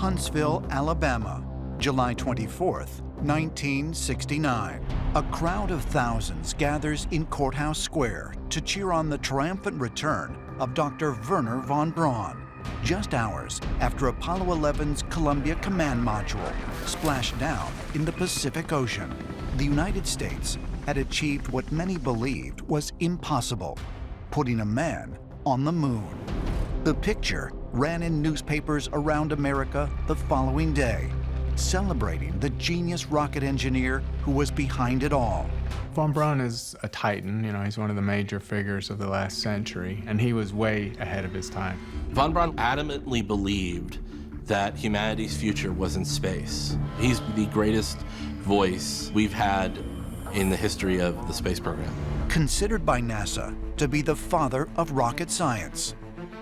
Huntsville, Alabama, July 24th, 1969. A crowd of thousands gathers in Courthouse Square to cheer on the triumphant return of Dr. Wernher von Braun, just hours after Apollo 11's Columbia Command Module splashed down in the Pacific Ocean. The United States had achieved what many believed was impossible, putting a man on the moon. The picture ran in newspapers around America the following day, celebrating the genius rocket engineer who was behind it all. Von Braun is a titan, he's one of the major figures of the last century, and he was way ahead of his time. Von Braun adamantly believed that humanity's future was in space. He's the greatest voice we've had in the history of the space program. Considered by NASA to be the father of rocket science,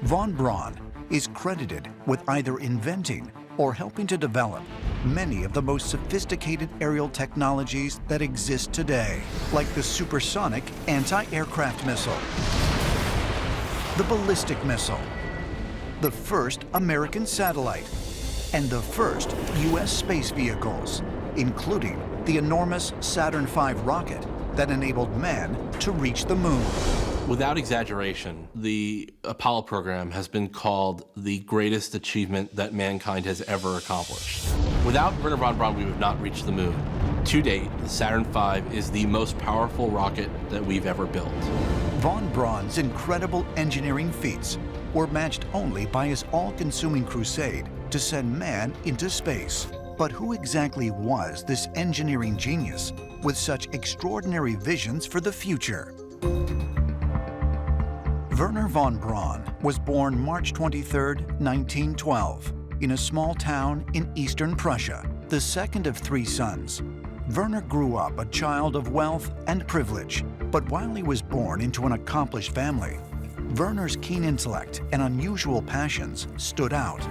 von Braun is credited with either inventing or helping to develop many of the most sophisticated aerial technologies that exist today, like the supersonic anti-aircraft missile, the ballistic missile, the first American satellite, and the first U.S. space vehicles, including the enormous Saturn V rocket that enabled man to reach the moon. Without exaggeration, the Apollo program has been called the greatest achievement that mankind has ever accomplished. Without Wernher von Braun, we would have not reached the moon. To date, the Saturn V is the most powerful rocket that we've ever built. Von Braun's incredible engineering feats were matched only by his all-consuming crusade to send man into space. But who exactly was this engineering genius with such extraordinary visions for the future? Wernher von Braun was born March 23, 1912, in a small town in eastern Prussia, the second of three sons. Wernher grew up a child of wealth and privilege, but while he was born into an accomplished family, Wernher's keen intellect and unusual passions stood out.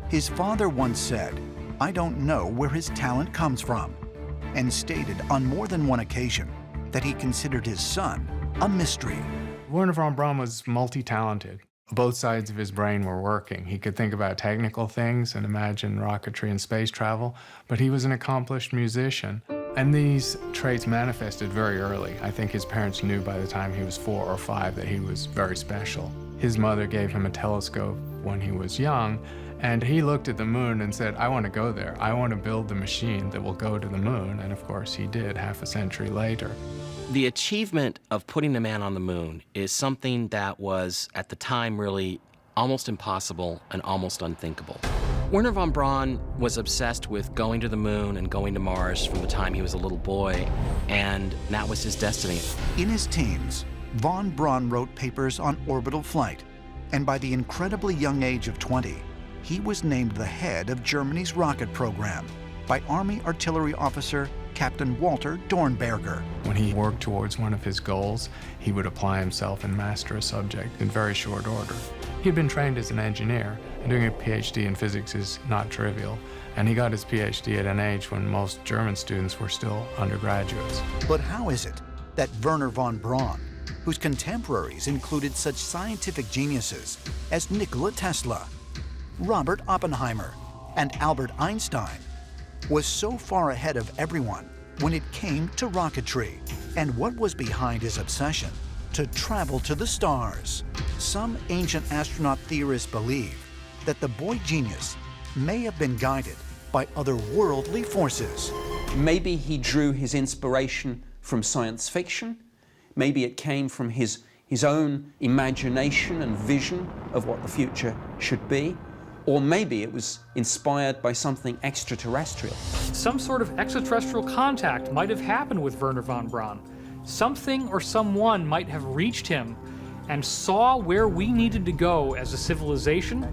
His father once said, "I don't know where his talent comes from," and stated on more than one occasion that he considered his son a mystery. Wernher von Braun was multi-talented. Both sides of his brain were working. He could think about technical things and imagine rocketry and space travel, but he was an accomplished musician. And these traits manifested very early. I think his parents knew by the time he was 4 or 5 that he was very special. His mother gave him a telescope when he was young, and he looked at the moon and said, "I want to go there. I want to build the machine that will go to the moon." And of course he did half a century later. The achievement of putting a man on the moon is something that was, at the time, really almost impossible and almost unthinkable. Wernher von Braun was obsessed with going to the moon and going to Mars from the time he was a little boy, and that was his destiny. In his teens, von Braun wrote papers on orbital flight, and by the incredibly young age of 20, he was named the head of Germany's rocket program by Army Artillery Officer Captain Walter Dornberger. When he worked towards one of his goals, he would apply himself and master a subject in very short order. He'd been trained as an engineer, and doing a PhD in physics is not trivial, and he got his PhD at an age when most German students were still undergraduates. But how is it that Wernher von Braun, whose contemporaries included such scientific geniuses as Nikola Tesla, Robert Oppenheimer, and Albert Einstein, was so far ahead of everyone when it came to rocketry? And what was behind his obsession to travel to the stars? Some ancient astronaut theorists believe that the boy genius may have been guided by otherworldly forces. Maybe he drew his inspiration from science fiction. Maybe it came from his own imagination and vision of what the future should be. Or maybe it was inspired by something extraterrestrial. Some sort of extraterrestrial contact might have happened with Wernher von Braun. Something or someone might have reached him and saw where we needed to go as a civilization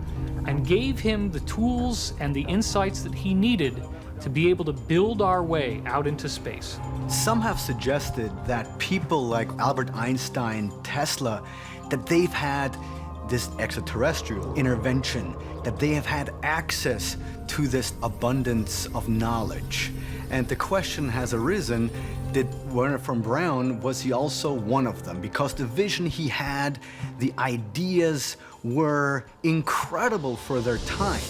and gave him the tools and the insights that he needed to be able to build our way out into space. Some have suggested that people like Albert Einstein, Tesla, that they've had this extraterrestrial intervention, that they have had access to this abundance of knowledge. And the question has arisen, did Wernher von Braun, was he also one of them? Because the vision he had, the ideas were incredible for their time.